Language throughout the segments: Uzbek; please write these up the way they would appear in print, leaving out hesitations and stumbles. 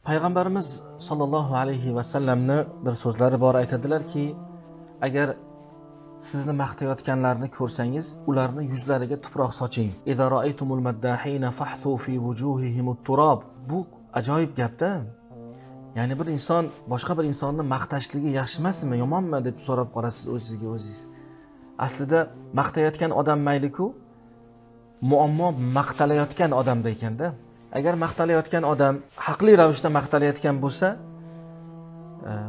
Payg'ambarimiz sollallohu alayhi vasallamni bir so'zlari bor, aytadilarki, agar sizni maqtayotganlarni ko'rsangiz, ularni yuzlariga tuproq soching. Idza ra'aytumul maddahina fahthu fi wujuhihimut turab. Bu ajoyib gapda. Ya'ni bir inson boshqa bir insonni maqtashligi yaxshi emasmi, yomonmi deb so'rab qolasiz o'zingizga o'zingiz. Aslida maqtayotgan odam mayli-ku, muammo maqtalayotgan odamda ekanda. Agar maqtalayotgan odam haqli ravishda maqtalayotgan bo'lsa,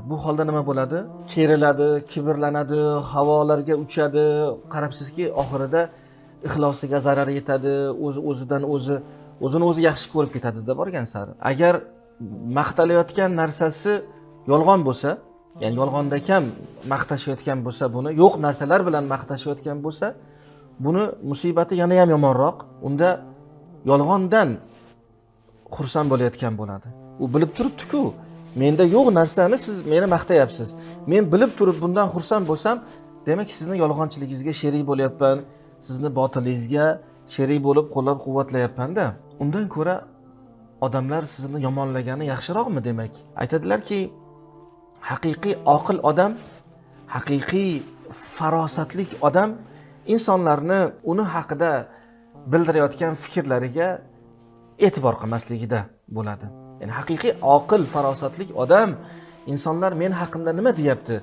bu holda nima bo'ladi? Keriladi, kibrlanadi, havolarga uchadi. Qarabsizki, oxirida ixlosiga zarar yetadi, o'zini o'zi yaxshi ko'rib ketadi-da borgan sari. Agar maqtalayotgan narsasi yolg'on bo'lsa, ya'ni yolg'onda kam maqtashayotgan bo'lsa, buni yo'q narsalar bilan maqtashayotgan bo'lsa, buni musibati yana ham yomonroq. Unda yolg'ondan xursand bo'layotgan bo'ladi. U bilib turibdi-ku, menda yo'q narsani siz meni maqtayapsiz. Men bilib turib bundan xursand bo'lsam, demak sizni yolg'onchiligingizga sherik bo'layapman, sizni botilingizga sherik bo'lib qo'llab-quvvatlayapman-da. Undan ko'ra odamlar sizni yomonlagani yaxshiroqmi demak? Aytadilarki, haqiqiy oqil odam, haqiqiy farosatli odam insonlarni uni haqida bildirayotgan fikrlariga e'tibor qilmasligida bo'ladi. Ya'ni haqiqiy oqil, farosatli odam insonlar men haqimda nima deyapti,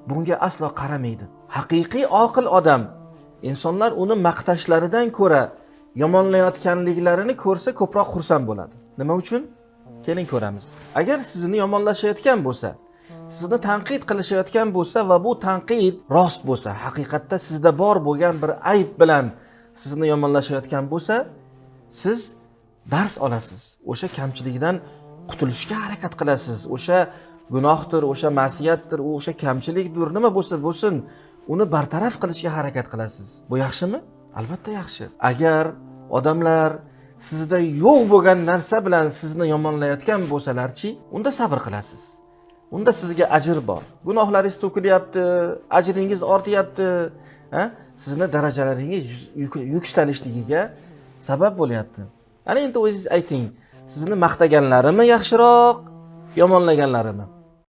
bunga aslo qaramaydi. Haqiqiy oqil odam insonlar uni maqtashlaridan ko'ra yomonlayotganliklarini ko'rsa ko'proq xursand bo'ladi. Nima uchun? Keling ko'ramiz. Agar sizni yomonlashayotgan bo'lsa, sizni tanqid qilishayotgan bo'lsa va bu tanqid rost bo'lsa, haqiqatda sizda bor bo'lgan bir ayb bilan sizni yomonlashayotgan bo'lsa, siz dars olasiz. O'sha kamchilikdan qutulishga harakat qilasiz. O'sha gunohdir, o'sha ma'siyatdir, o'sha kamchilikdir, nima bo'lsa bo'lsin, uni bartaraf qilishga harakat qilasiz. Bu yaxshimi? Albatta yaxshi. Agar odamlar sizda yo'q bo'lgan narsa bilan sizni yomonlayotgan bo'lsalarchi, unda sabr qilasiz. Unda sizga ajr bor. Gunohlaringiz to'kilyapti, ajringiz ortyapti, sizni darajalaringiz yuksalishligiga sabab bo'lyapti. Ana endi o'zingiz ayting, sizni maqtaganlarimi yaxshiroq, yomonlaganlarimi?